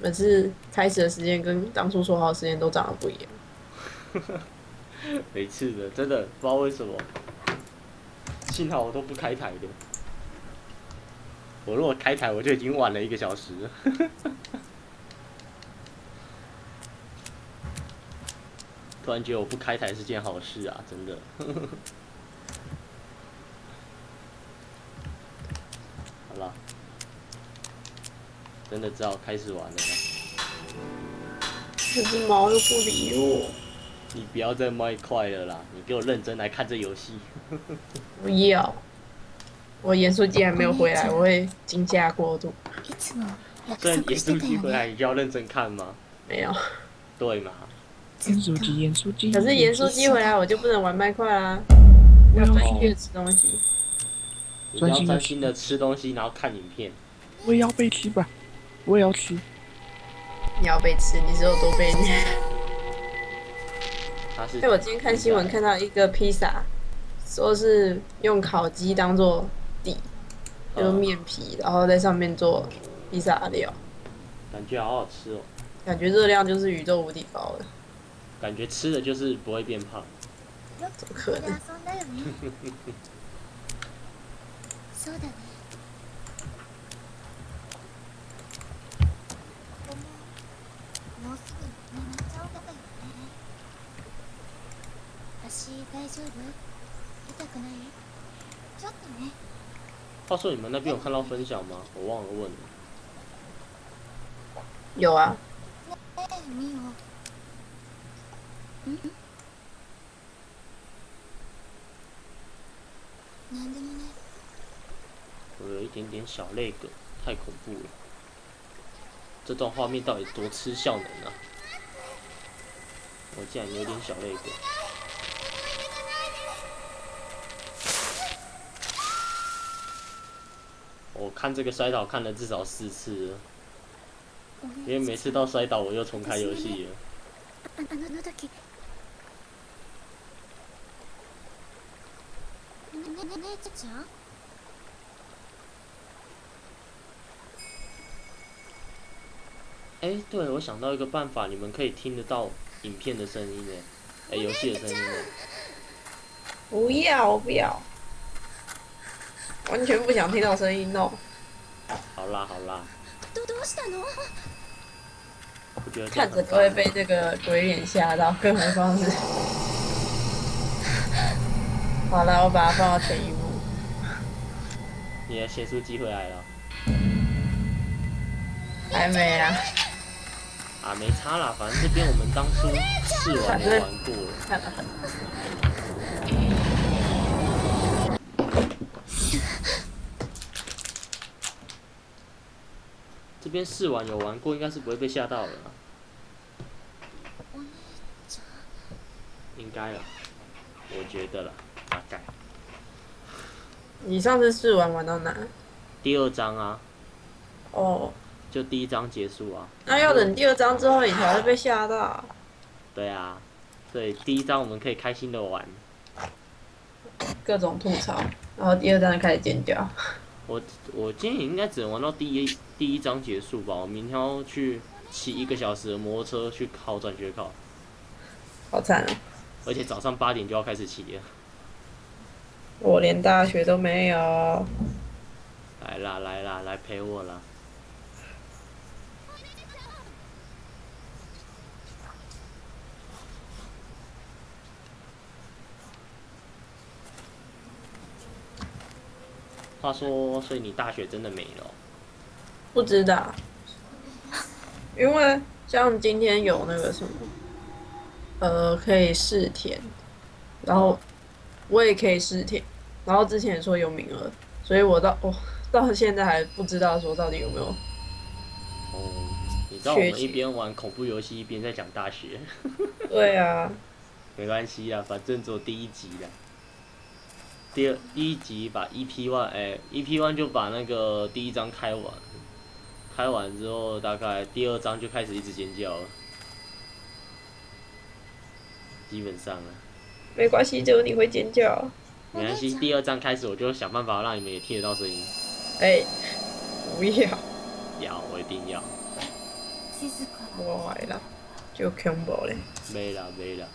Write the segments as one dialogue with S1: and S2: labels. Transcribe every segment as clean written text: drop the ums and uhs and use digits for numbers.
S1: 每次开始的时间跟当初说好的时间都长得不一样。
S2: 每次的真的不知道为什么，幸好我都不开台的。我如果开台，我就已经晚了1个小时了。突然觉得我不开台是件好事啊，真的。好了，真的只好开始玩了啦。
S1: 这只猫又不理我，
S2: 你不要再卖快了啦，你给我认真来看这游戏。
S1: 不要。我盐酥鸡还没有回来，我会惊吓过度。
S3: いつも約
S2: 虽然
S3: 束して
S2: 盐酥
S3: たよね。
S2: 鸡回来，你就要认真看吗？
S1: 没有，
S2: 对嘛？
S4: 盐酥鸡，盐酥鸡。
S1: 可是盐酥鸡回来我就不能玩麦块啦，要专心的吃东西。
S2: 你就要专心的吃东西，然后看影片。
S4: 我也要被吃吧，我也要吃。
S1: 你要被吃，你是有多被虐？
S2: 他是。
S1: 我今天看新闻看到一个披萨，说是用烤鸡当做底，就是面皮，然后在上面做披萨料，
S2: 感觉好好吃哦。
S1: 感觉热量就是宇宙无敌高了。
S2: 感觉吃的就是不会变胖。
S1: 怎么可能？
S3: そうだね。もうすぐ眠っちゃうんだったよね。足大丈夫？痛くない？ちょっとね。
S2: 话说你们那边有看到分享吗？我忘了问了。
S1: 有啊。
S3: ねえ、ミオ。なんでもない。
S2: 我有一点点小泪梗，太恐怖了。这段画面到底多吃效能啊！我竟然有点小泪梗。我看这个摔倒看了至少4次了，因为每次到摔倒我又重开游戏了。
S3: あの時。姉ちゃん？
S2: 哎，对，我想到一个办法，你们可以听得到影片的声音哎，游戏的声音哎。
S1: 不要，我不要，完全不想听到声音哦。
S2: 好啦好啦。
S3: どうしたの？
S2: 我觉得
S1: 看着都会被这个鬼脸吓到，更何况是……好了，我把它放到前一幕。
S2: 你的咸酥鸡回来了？
S1: 还没啊。
S2: 啊，没差啦，反正这边我们当初试玩也玩过了。
S1: 看了。
S2: 这边试玩有玩过，应该是不会被吓到了啦。应该啦，我觉得啦，大概。
S1: 你上次试玩到哪？
S2: 第2章啊。
S1: 哦。
S2: 就第1章结束啊。
S1: 那要等第2章之后你才会被吓到。
S2: 对啊，所以第1章我们可以开心的玩。
S1: 各种吐槽，然后第2章就开始尖叫。
S2: 我今天应该只能玩到第一章结束吧。我明天要去骑1个小时的摩托车去考转学考。
S1: 好惨啊！
S2: 而且早上8点就要开始骑了。
S1: 我连大学都没有。
S2: 来啦来啦，来陪我啦！话说，所以你大学真的没了哦？
S1: 不知道，因为像今天有那个什么，可以试填，然后我也可以试填，然后之前也说有名额，所以我到现在还不知道说到底有没有。
S2: 哦，你知道我们一边玩恐怖游戏一边在讲大学。
S1: 对啊。
S2: 没关系啦，反正只有第1集啦。第一集把 EP1 就把那个第1章开完，开完之后大概第2章就开始一直尖叫了，基本上了。
S1: 没关系，只有你会尖叫。
S2: 没关系，第2章开始我就想办法让你们也听得到声音。
S1: 不要。
S2: 要，我一定要。
S3: 静かだ。
S1: 我坏啦，就恐怖嘞。
S2: 没啦没啦。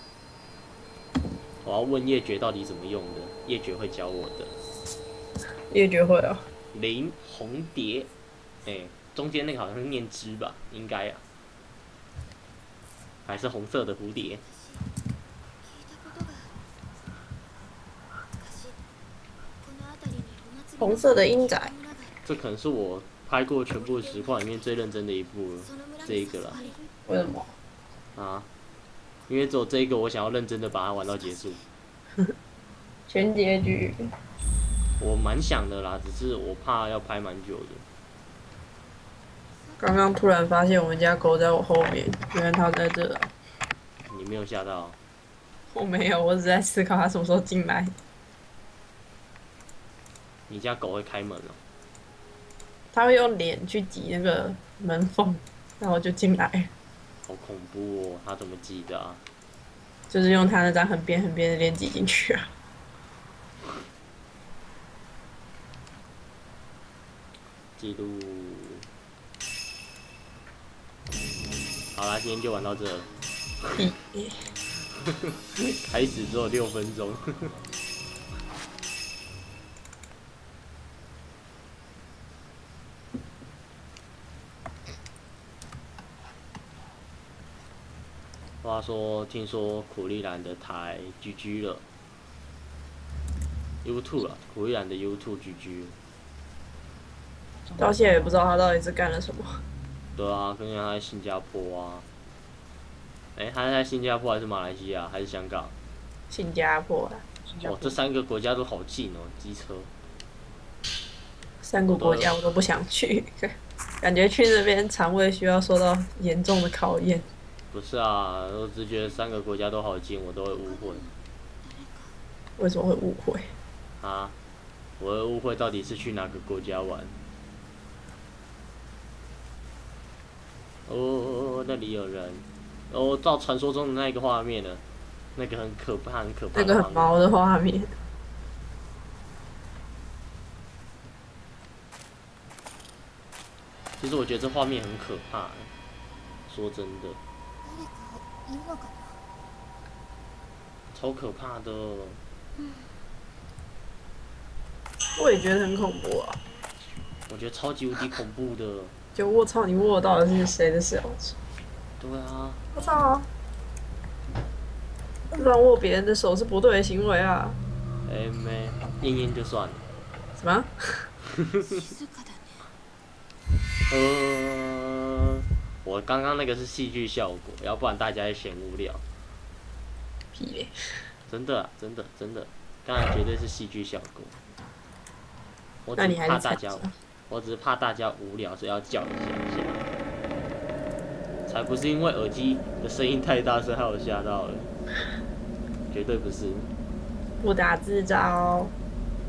S2: 我要问叶爵到底怎么用的，叶爵会教我的。
S1: 也觉会哦。
S2: 林红蝶，中间那个好像是念枝吧，应该啊，还是红色的蝴蝶。
S3: 聞いたことが。昔この辺りにお祭り
S1: 红色的鹰仔，
S3: の村が
S2: 这可能是我拍过全部实况里面最认真的一部了，
S3: その村
S2: 这一个啦
S3: に誘われる。
S1: 为什么？
S2: 啊，因为只有这一个我想要认真的把它玩到结束。
S1: 全结局。
S2: 我蛮想的啦，只是我怕要拍蛮久的。
S1: 刚刚突然发现我们家狗在我后面，原来它在这啊。
S2: 你没有吓到？
S1: 我没有，我只在思考它什么时候进来。
S2: 你家狗会开门哦、
S1: 它会用脸去挤那个门缝，然后就进来，
S2: 好恐怖哦！它怎么挤的啊？
S1: 就是用它那张很扁很扁的脸挤进去啊。
S2: 记录。好啦，今天就玩到这了。开始只有6分钟。话说，听说苦力兰的台 GG 了，YouTube 了，苦力兰的 YouTube GG。
S1: 到现在也不知道他到底是干了什么。
S2: 对啊，跟他在新加坡啊。他在新加坡还是马来西亚还是香港？
S1: 新加坡啊，
S2: 哦，这3个国家都好近哦，机车。
S1: 3个国家我都不想去，感觉去那边肠胃需要受到严重的考验。
S2: 不是啊，我只觉得3个国家都好近，我都会误会。
S1: 为什么会误会？
S2: 啊，我会误会到底是去哪个国家玩。哦，那里有人。哦，照传说中的那个画面呢，那个很可怕，很可怕。
S1: 那个很毛的画面。
S2: 其实我觉得这画面很可怕，说真的。
S3: 誰かいるのかな。
S2: 超可怕的。
S1: 我也觉得很恐怖啊！
S2: 我觉得超级无敌恐怖的。
S1: 就我操，你握到的是谁的手？
S2: 对啊。
S1: 我操！乱握别人的手是不对的行为啊！
S2: 没，验验就算了。
S1: 什么？
S3: 静かだね。
S2: 我刚刚那个是戏剧效果，要不然大家会嫌无聊。
S1: 屁嘞！
S2: 真的啊，真的，刚才绝对是戏剧效果。我只
S1: 那你还
S2: 怕大家
S1: 是猜测，
S2: 我只是怕大家无聊，所以要叫一下。才不是因为耳机的声音太大声害我吓到了，绝对不是。
S1: 不打自招。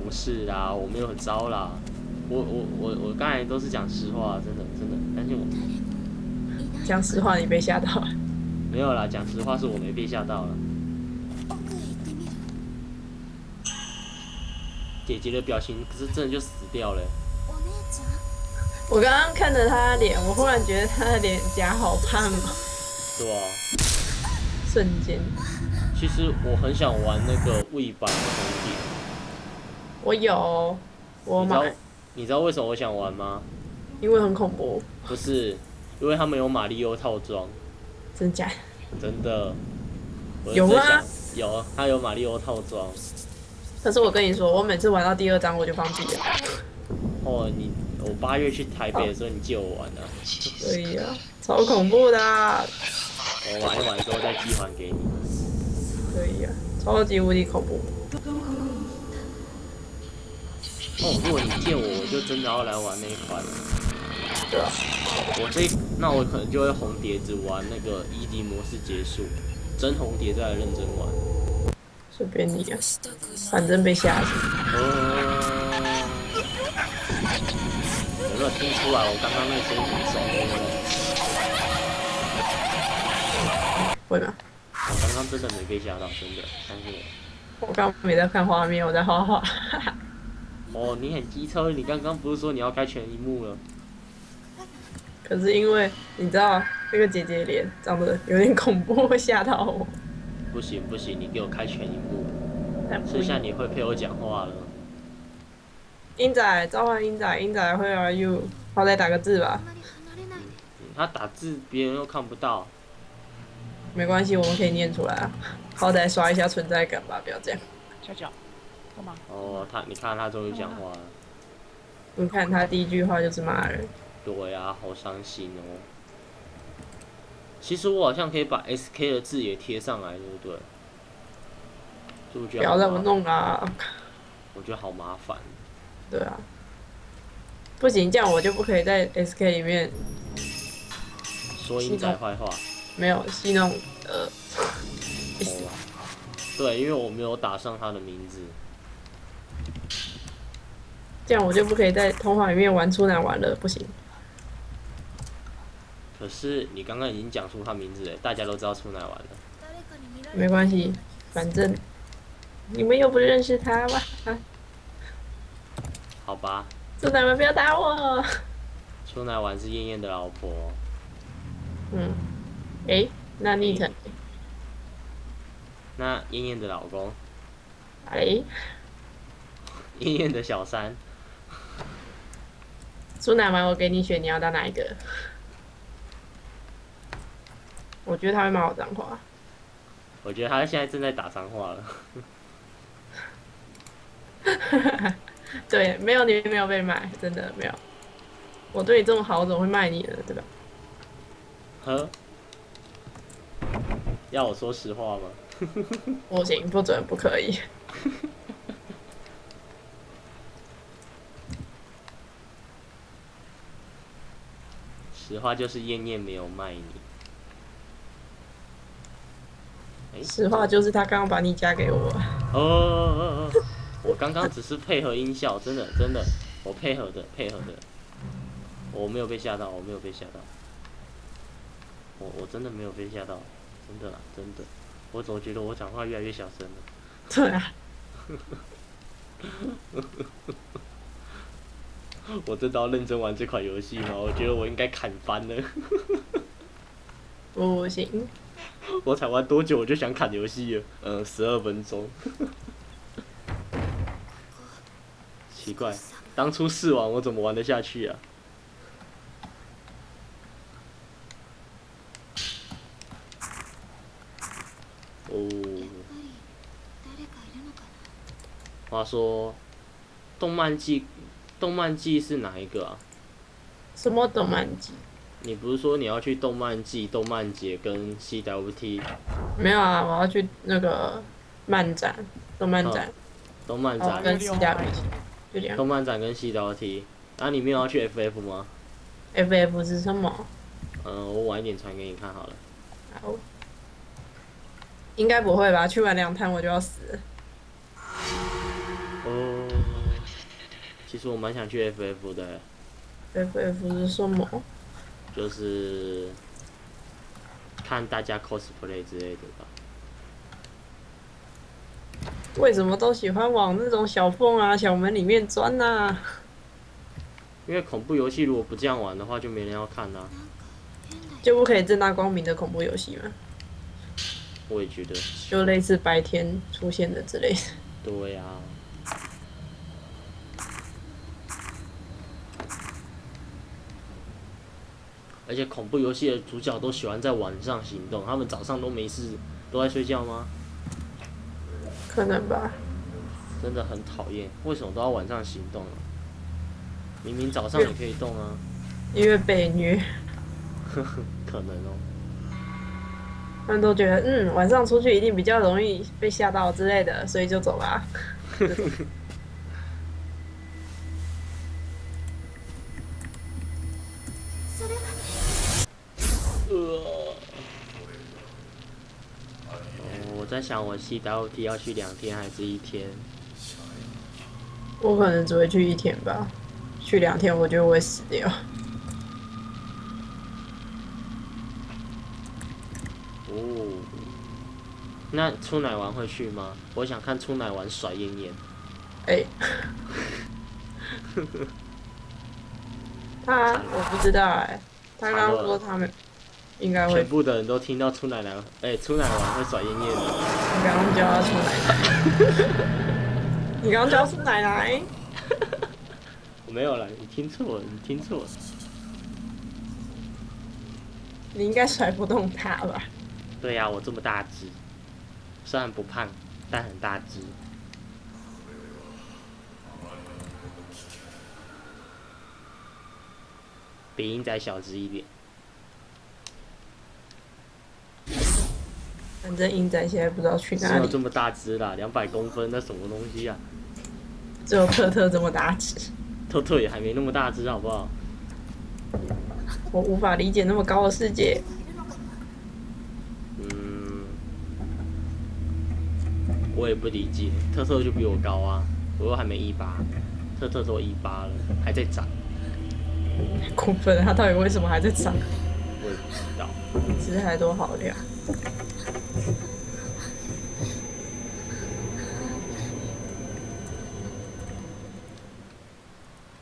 S2: 不是啦，我没有很糟啦。我刚才都是讲实话，真的，相信我。
S1: 讲实话，你被吓到了。
S2: 没有啦，讲实话是我没被吓到了。
S3: 奥へ行ってみる。
S2: 姐姐的表情可是真的就死掉了。
S3: お姉ちゃん。
S1: 我刚刚看着他的脸，我忽然觉得他的脸颊好胖哦，
S2: 对啊。
S1: 瞬间。
S2: 其实我很想玩那个未版的红点。
S1: 我有，我买，
S2: 你知道为什么我想玩吗？
S1: 因为很恐怖。
S2: 不是，因为他们有马里奥套装。
S1: 真假？
S2: 真的。
S1: 有吗？
S2: 有，他有马里奥套装。
S1: 可是我跟你说，我每次玩到第2章我就放弃了。
S2: 哦，我8月去台北的时候，你借我玩的、啊。
S1: 可以啊，超恐怖的、啊。
S2: 我玩一玩之后再寄还给你。
S1: 可以啊，超级无敌恐怖。
S2: 哦，如果你借我就真的要来玩那一款了。
S1: 对啊。
S2: 那我可能就会红碟子玩那个1级模式结束，真红碟再来认真玩。
S1: 随便你啊，反正被吓死。
S2: 有没有听出来我刚刚那个声音很重，对不对？
S1: 会吗？
S2: 我刚刚真的没被吓到，真的，相信我。
S1: 我刚刚没在看画面，我在画画。
S2: 哦，你很机车，你刚刚不是说你要开全荧幕了？
S1: 可是因为你知道，那个姐姐脸长得有点恐怖，会吓到我。
S2: 不行不行，你给我开全荧幕，
S1: 但不
S2: 剩下你会陪我讲话了。
S1: 英仔召唤英仔，英仔 Where are you？好歹打个字吧
S3: あ。まり離れないで。
S2: 他打字别人又看不到。
S1: 没关系，我们可以念出来啊。好歹刷一下存在感吧，不要这样。
S4: 小脚，干嘛？
S2: 哦，你看他终于讲话了。
S1: 你看他第一句话就是骂人。
S2: 对呀，好伤心哦。其实我好像可以把 SK 的字也贴上来，对不对？是不是觉
S1: 不要让我
S2: 得好麻烦？
S1: 弄啊！
S2: 我觉得好麻烦。
S1: 对啊，不行，这样我就不可以在 SK 里面
S2: 说英仔坏话。
S1: 没有戏弄意思。
S2: 哦，对，因为我没有打上他的名字。
S1: 这样我就不可以在通话里面玩出难玩了，不行。
S2: 可是你刚刚已经讲出他名字了，大家都知道出来玩了。
S3: 誰かに見られ
S1: 没关系，反正你们又不认识他吧？啊，
S2: 好吧，
S1: 出男们不要打我！
S2: 出来玩是燕燕的老婆。
S1: 嗯，诶，那逆成
S2: 那燕燕的老公，
S1: 诶，
S2: 燕燕的小三。
S1: 出男玩我给你选，你要当哪一个？我觉得他会骂我脏话。
S2: 我觉得他现在正在打脏话了。
S1: 对，没有你没有被卖，真的没有。我对你这么好，我怎么会卖你呢？对吧？
S2: 呵，要我说实话吗？
S1: 不行，不准，不可以。
S2: 实话就是燕燕没有卖你。
S1: 实话就是他刚刚把你嫁给我。
S2: 我刚刚只是配合音效，真的真的，我配合的，我没有被吓到，我没有被吓到，我真的没有被吓到，真的啦，真的，我总觉得我讲话越来越小声了。
S1: 对啊，
S2: 我真的要认真玩这款游戏吗？我觉得我应该砍翻了。
S1: 不行，
S2: 我才玩多久我就想砍游戏了？12分钟。奇怪，当初试玩我怎么玩得下去啊？哦，
S3: やっぱり誰かいるのかな。
S2: 话说，动漫季是哪一个啊？
S1: 什么动漫机？
S2: 你不是说你要去动漫季、动漫节跟 CWT
S1: 没有啊，我要去那个漫展，动漫展，
S2: 动漫展、
S1: 然后跟 CW 就这样。
S2: 动漫展跟 CWT，啊，你没有要去 FF 吗？
S1: FF 是什么？
S2: 我晚一点传给你看好了。
S1: 好，应该不会吧？去完2趟我就要死了。
S2: 哦，其实我蛮想去 FF 的，
S1: FF 是什么？
S2: 就是看大家 cosplay 之类的吧。
S1: 为什么都喜欢往那种小缝啊、小门里面钻啊？
S2: 因为恐怖游戏如果不这样玩的话，就没人要看啦、
S3: 変だよ。
S1: 就不可以正大光明的恐怖游戏吗？
S2: 我也觉得，
S1: 就类似白天出现的之类的。
S2: 对呀、而且恐怖游戏的主角都喜欢在晚上行动，他们早上都没事，都在睡觉吗？
S1: 可能吧。
S2: 真的很讨厌，为什么都要晚上行动啊？明明早上也可以动啊。
S1: 因为被虐，
S2: 可能哦。
S1: 他们都觉得晚上出去一定比较容易被吓到之类的，所以就走吧。
S3: それは
S2: 我在想我 CWT 要去2天还是1天？
S1: 我可能只会去1天吧，去2天我觉得我会死掉。
S2: 哦，那出奶丸会去吗？我想看出奶丸甩燕燕。
S1: 哎、我不知道哎、他刚刚说他们应该会
S2: 全。部的人都听到出奶奶，出奶丸会甩烟烟的。
S1: 你刚刚叫他出奶奶，你刚刚叫他出奶奶，
S2: 我没有了，你听错了，你听错了。
S1: 你应该甩不动他吧？
S2: 对呀、我这么大只，虽然不胖，但很大只。比鹰仔小只一点。
S1: 反正鹰仔现在不知道去哪里，
S2: 只有这么大只啦，200公分，那什么东西啊？
S1: 只有特特这么大只，
S2: 特特也还没那么大只，好不好？
S1: 我无法理解那么高的世界。
S2: 我也不理解，特特就比我高啊，我又还没180，特特都180了，还在长，
S1: 过分了，他到底为什么还在长？
S2: 我也不知道。
S1: 其实还多好聊。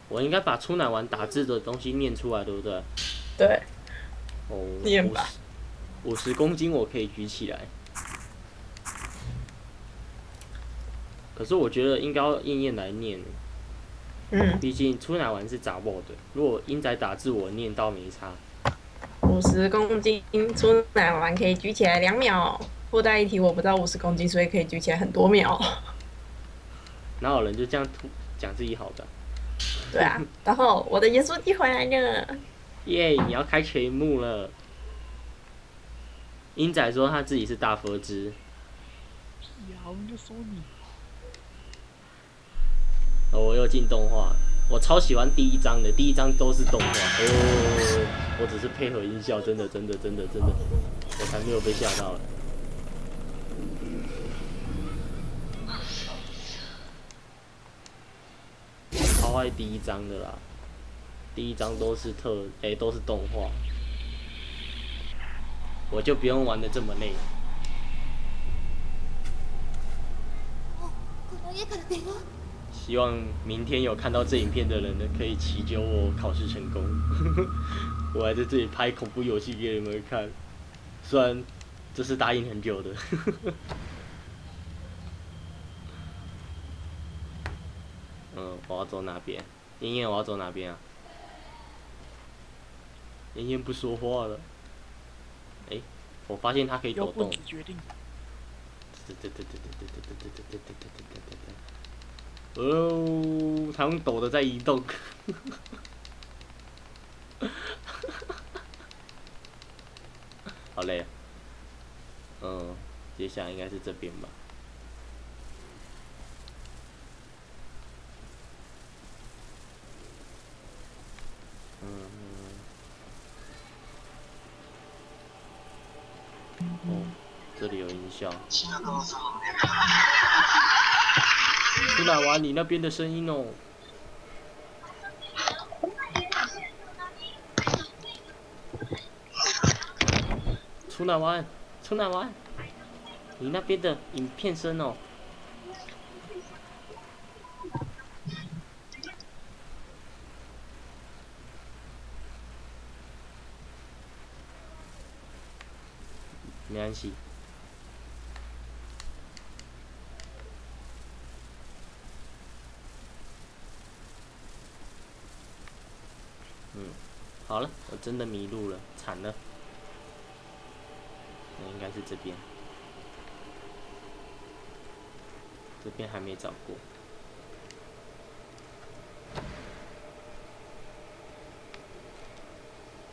S2: 我应该把出奶丸打字的东西念出来，对不对？
S1: 对，
S2: 哦，
S1: 念吧。
S2: 50公斤我可以举起来，可是我觉得应该要燕燕来念，毕竟出奶丸是杂报的。如果鹰仔打字我念到没差。
S1: 50公斤出奶丸可以举起来2秒。附带一提，我不知道50公斤，所以可以举起来很多秒。
S2: 哪有人就这样讲自己好的？
S1: 对啊，然后我的盐酥鸡回来了。
S2: 耶！你要开全幕了。鹰仔说他自己是大佛之。
S4: 屁啊！我就说你。
S2: 我又进动画，我超喜欢第一章的，第一章都是动画。我只是配合音效，真的，我才没有被吓到了。超爱第一章的啦，第一章都是都是动画，我就不用玩的这么累。希望明天有看到这影片的人呢，可以祈求我考试成功。我还在这里拍恐怖游戏给你们看，虽然这是答应很久的。我要走哪边？妍妍，我要走哪边啊？妍妍不说话了。我发现她可以抖动。
S4: 决定。
S2: 哦，他用抖的在移动。好累啊。接下来应该是这边吧。这里有音效。出奶丸，你那边的声音哦。出奶丸，出奶丸，你那边的影片声哦。没关系。好了，我真的迷路了，惨了。那应该是这边，这边还没找过。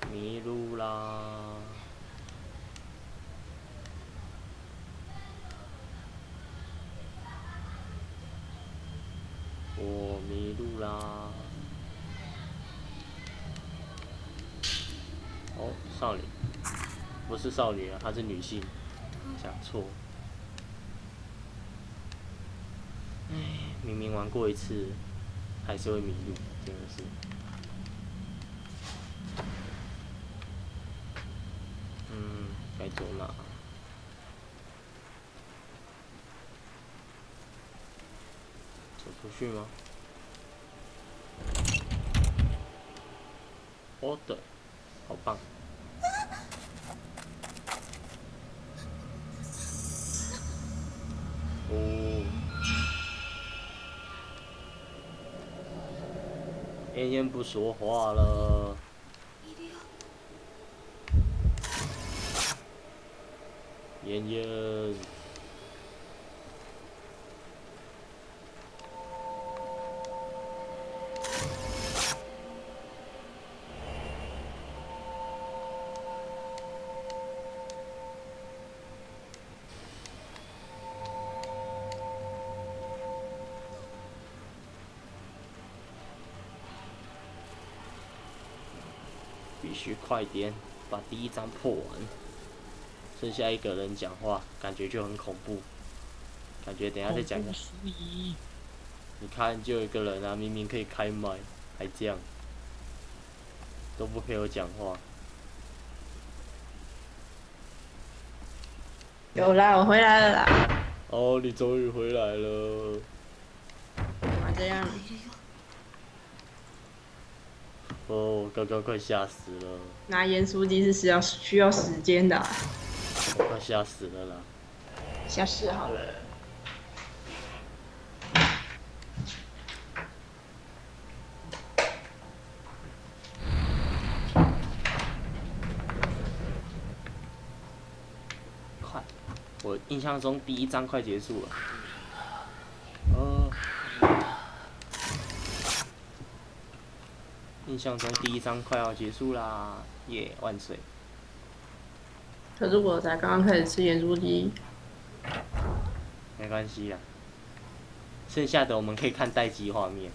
S2: 迷路啦！我迷路啦！哦，少女，不是少女啊，她是女性，讲错。明明玩过一次，还是会迷路，真的是。该走哪？走出去吗？我的，好棒！妍妍不说话了。妍妍。必须快点把第1章破完，剩下1个人讲话，感觉就很恐怖。感觉等一下再讲个，你看就有1个人啊，明明可以开麦，还这样，都不陪我讲话。
S1: 有啦，我回来了啦。
S2: 哦，你终于回来了。
S1: 干嘛这样？
S2: 哦，我刚刚快吓死了，
S1: 拿盐酥鸡是需要时间的、啊。
S2: 我快吓死了啦。
S1: 下试好了。
S2: 快！我印象中第1章快结束了。印象中第1章快要结束啦，耶、万岁！
S1: 可是我才刚刚开始吃盐酥鸡。
S2: 没关系啦，剩下的我们可以看待机画面。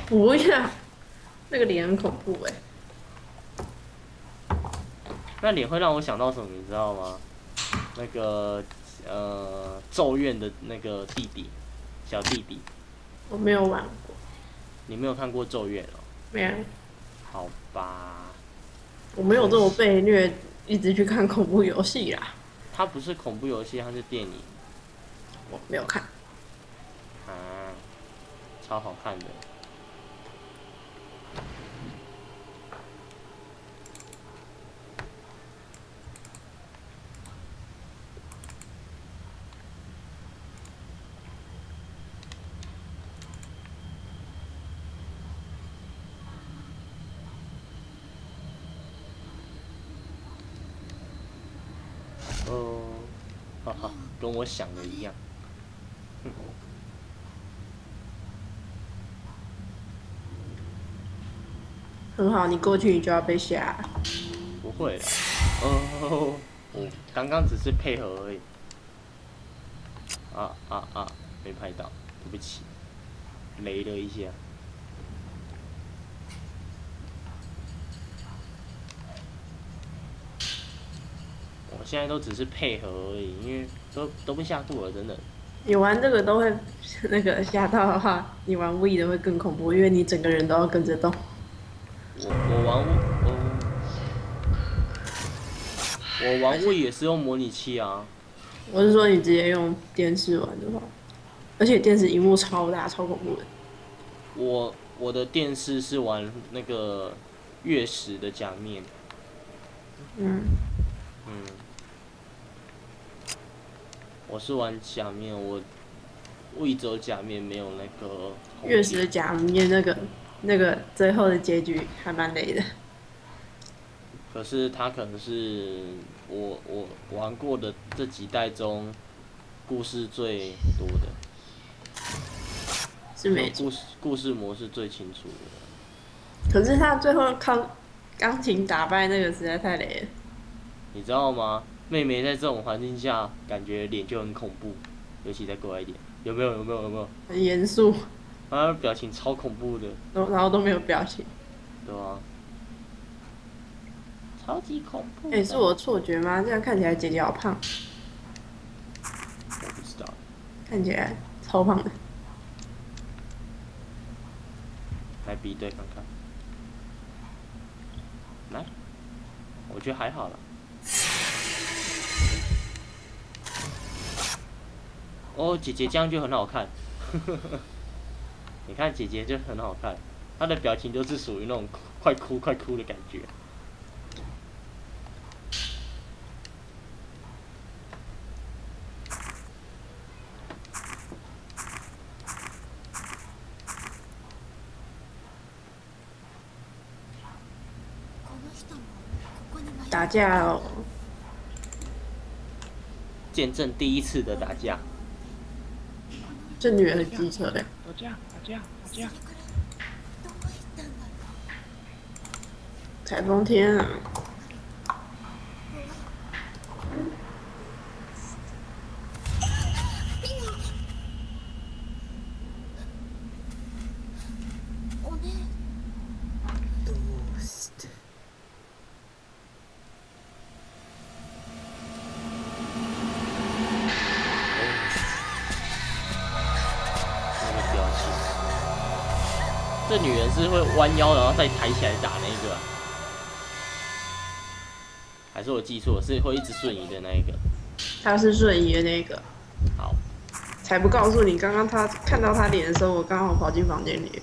S1: 不要，那个脸很恐怖哎、
S2: 那脸会让我想到什么，你知道吗？那个咒怨的那个弟弟，小弟弟。
S1: 我没有玩过。
S2: 你没有看过咒怨哦？
S1: 没有。
S2: 好吧。
S1: 我没有这么被虐，一直去看恐怖游戏啦。
S2: 它不是恐怖游戏，它是电影。
S1: 我没有看。
S2: 啊，超好看的。哦，哈哈，跟我想的一样。
S1: 很好，你过去你就要被吓。
S2: 不会啦，哦，我刚刚只是配合而已。没拍到，对不起，雷了一下。我现在都只是配合而已，因为都被吓过了，真的。
S1: 你玩这个都会那个吓到的话，你玩 Wii 的会更恐怖，因为你整个人都要跟着动。
S2: 我玩 Wii 也是用模拟器啊。
S1: 我是说你直接用电视玩的话，而且电视荧幕超大，超恐怖的。
S2: 我的电视是玩那个月食的假面。我是玩假面，我一直有假面，没有那个。
S1: 月食的假面那个最后的结局还蛮雷的。
S2: 可是它可能是我玩过的这几代中故事最多的，
S1: 是没错。
S2: 故事模式最清楚的。
S1: 可是他最后靠钢琴打败那个实在太雷了。
S2: 你知道吗？妹妹在这种环境下，感觉脸就很恐怖，尤其再过来一点，有没有？
S1: 很严肃。
S2: 她的表情超恐怖的。
S1: 然后都没有表情。
S2: 对啊。超级恐怖。
S1: 是我错觉吗？这样看起来姐姐好胖。
S2: 我不知道。
S1: 看起来超胖的。
S2: 来比对看看。来，我觉得还好啦。哦，姐姐这样就很好看。你看姐姐就很好看，她的表情都是属于那种快哭的感觉。
S1: 打架哦，
S2: 见证第一次的打架。
S1: 这女人很机车嘞。
S4: 打架打架打架！
S3: どこ行ったんだろう。
S1: 台风天啊，
S3: お姉。
S1: どうして？
S2: 那个表情，这女人是会弯腰然后再抬起来打那个、啊，还是我记错？是会一直瞬移的那一个？
S1: 她是瞬移的那个，
S2: 好，
S1: 才不告诉你，刚刚她看到她脸的时候，我刚好跑进房间里，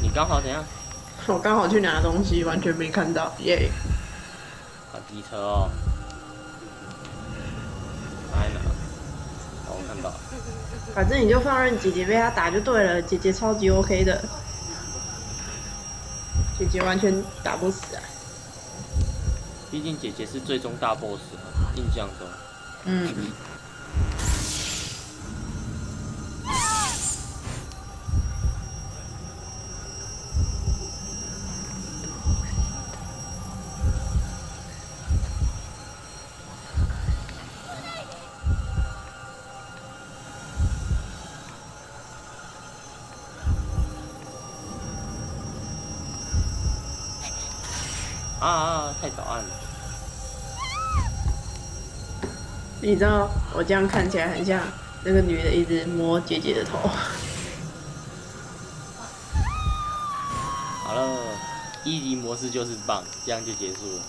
S2: 你刚好怎样？
S1: 我刚好去拿东西，完全没看到，耶、
S2: 好机车哦，哪里拿？哦，我看到了。
S1: 反正你就放任姐姐被她打就对了，姐姐超级 OK 的，姐姐完全打不死啊。
S2: 毕竟姐姐是最终大 boss 啊，印象中。
S1: 嗯。
S2: 太早按了。
S1: 你知道我这样看起来很像那个女的一直摸姐姐的头。
S2: 好了，一级模式就是棒，这样就结束了。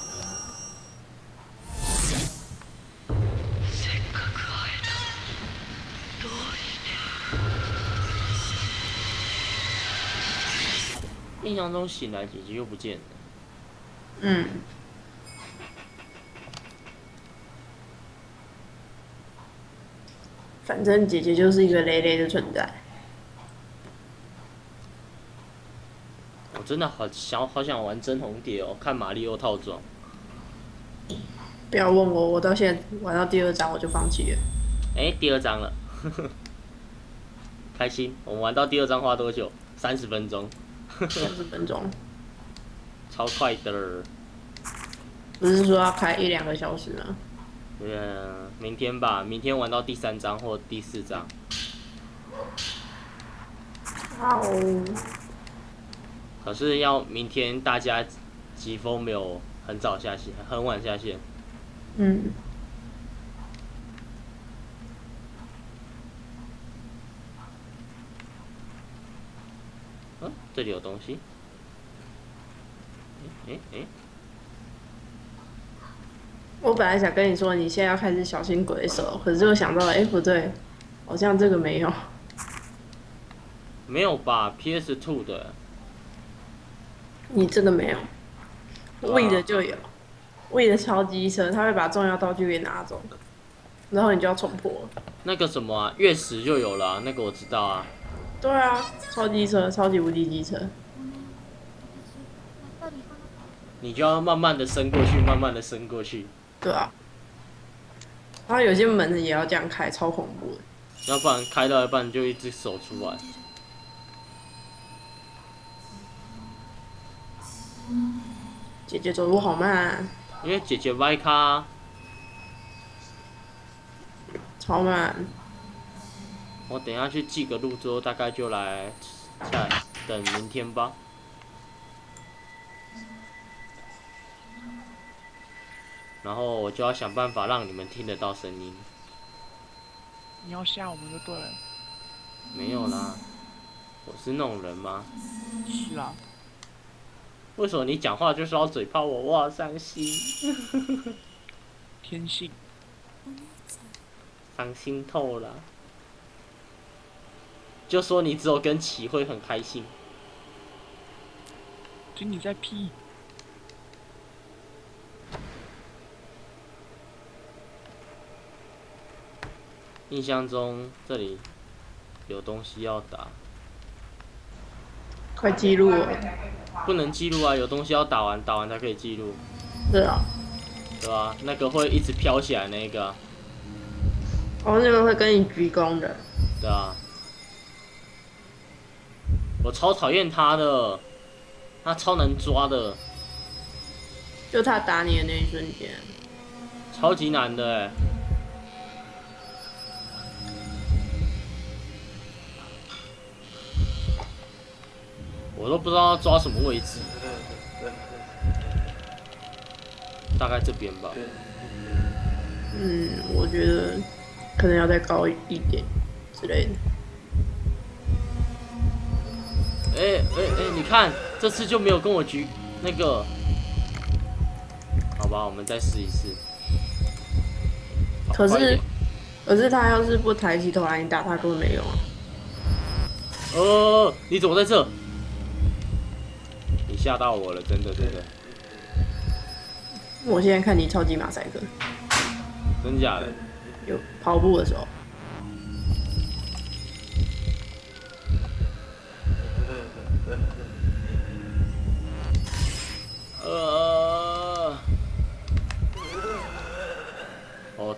S2: 印象中醒来姐姐又不见了。
S1: 嗯。反正姐姐就是一个累累的存在。
S2: 我真的好想玩真红蝶哦，看马里奥套装。
S1: 不要问我，我到现在玩到第2章我就放弃了。
S2: 第2章了，开心。我们玩到第2章花多久？30分钟。
S1: 30分钟。
S2: 超快的。
S1: 不是说要开1-2个小时吗？
S2: 明天吧，明天玩到第3章或第4章。
S1: 好。
S2: 可是要明天大家疾风没有很早下线，很晚下线。
S1: 嗯。
S2: 这里有东西。
S1: 我本来想跟你说，你现在要开始小心鬼手，可是我想到了，不对，好像这个没有。
S2: 没有吧 ？PS2 的。
S1: 你这个没有。Wii 的就有，Wii 的超机车，他会把重要道具给拿走，然后你就要重破。
S2: 那个什么啊，月食就有了、那个我知道啊。
S1: 对啊，超机车，超级无敌机车。
S2: 你就要慢慢的伸过去，慢慢的伸过去。
S1: 对啊。然后有些门也要这样开，超恐怖的。
S2: 要不然开到一半就一只手出来。
S1: 姐姐走路好慢。
S2: 因为姐姐歪咖。
S1: 超慢。
S2: 我等一下去记个录之后，大概就来下来等明天吧。然后我就要想办法让你们听得到声音。
S4: 你要吓我们就对了。
S2: 没有啦，我是那种人吗？
S4: 是啊。
S2: 为什么你讲话就是要嘴炮我？我好伤心。
S4: 天性。
S2: 伤心透了。就说你只有跟齐会很开心。
S4: 听你在屁。
S2: 印象中这里有东西要打。
S1: 快记录哦。
S2: 不能记录啊，有东西要打完才可以记录。
S1: 是啊，
S2: 对吧？那个会一直飘起来那个、啊，
S1: 哦，那个会跟你鞠躬的。
S2: 对啊。我超讨厌他的，他超难抓的，
S1: 就他打你的那一瞬间，
S2: 超级难的哎。我都不知道要抓什么位置，大概这边吧。
S1: 我觉得可能要再高一点之类的。
S2: 你看这次就没有跟我举那个，好吧，我们再试一次。
S1: 可是
S2: 快一点
S1: 他要是不抬起头来，你打他根本没用啊。
S2: 你怎么在这？你吓到我了，真的。
S1: 我现在看你超级马赛克，
S2: 真假的？
S1: 有跑步的时候，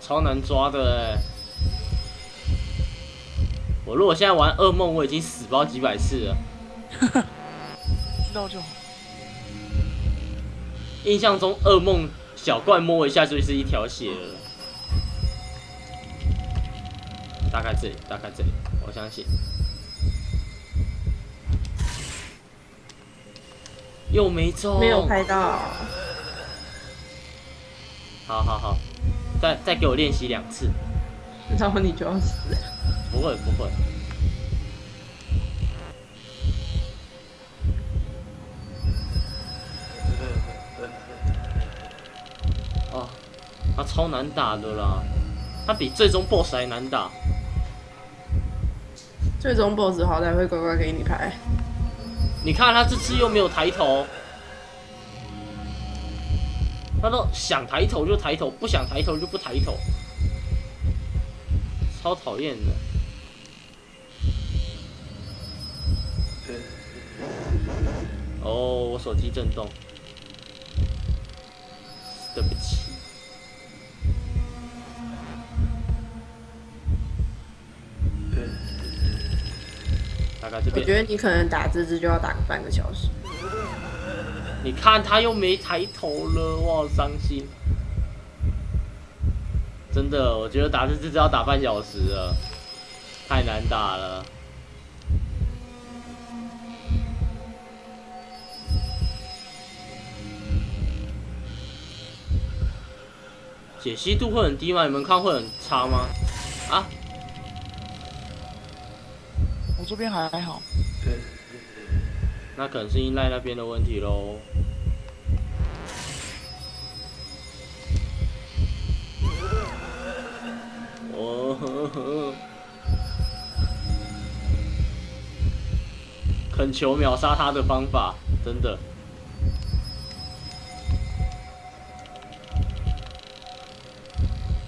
S2: 超难抓的哎！我如果现在玩噩梦，我已经死不知道几百次了。
S4: 知道就好。
S2: 印象中噩梦小怪摸一下就是一条血了，大概这里，我相信。又没中，
S1: 没有拍到。
S2: 好，再给我练习2次。
S1: 然后你就要死了。
S2: 不会。哦，他超难打的啦，他比最终 BOSS 还难打。
S1: 最终 BOSS 好歹会乖乖给你拍。
S2: 你看他这次又没有抬头，他都想抬头就抬头，不想抬头就不抬头，超讨厌的。哦，我手机震动，对不起。大概这边。
S1: 我觉得你可能打这支就要打个半个小时。
S2: 你看他又没抬头了，我好伤心。真的，我觉得打这支要打半小时了，太难打了。解析度会很低吗？你们看会很差吗？啊？
S4: 我这边还好。
S2: 那可能是英赖那边的问题喽。恳求秒杀他的方法，真的。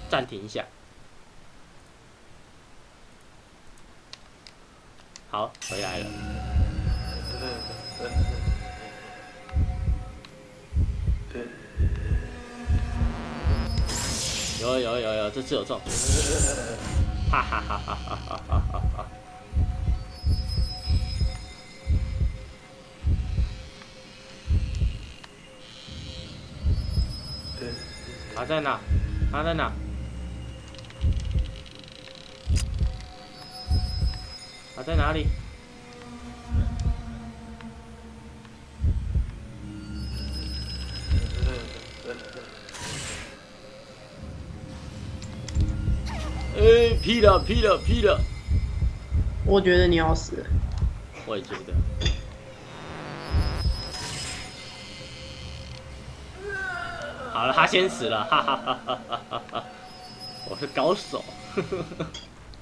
S2: 暂停一下。好，回来了。有，这次有中，哈哈哈哈哈哈哈哈！他在哪？他在哪？他在哪里？劈了！
S1: 我觉得你要死了。
S2: 我也觉得。好了，他先死了，哈哈哈哈哈哈！我是高手。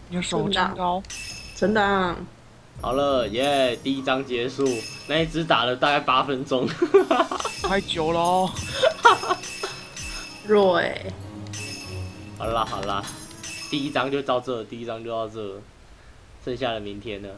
S4: 你的手真高。
S1: 真的啊。
S2: 好了，耶！第一章结束，那一只打了大概8分钟，
S4: 太久了哦。
S1: 弱欸。
S2: 好啦，第一章就到这，剩下的明天了。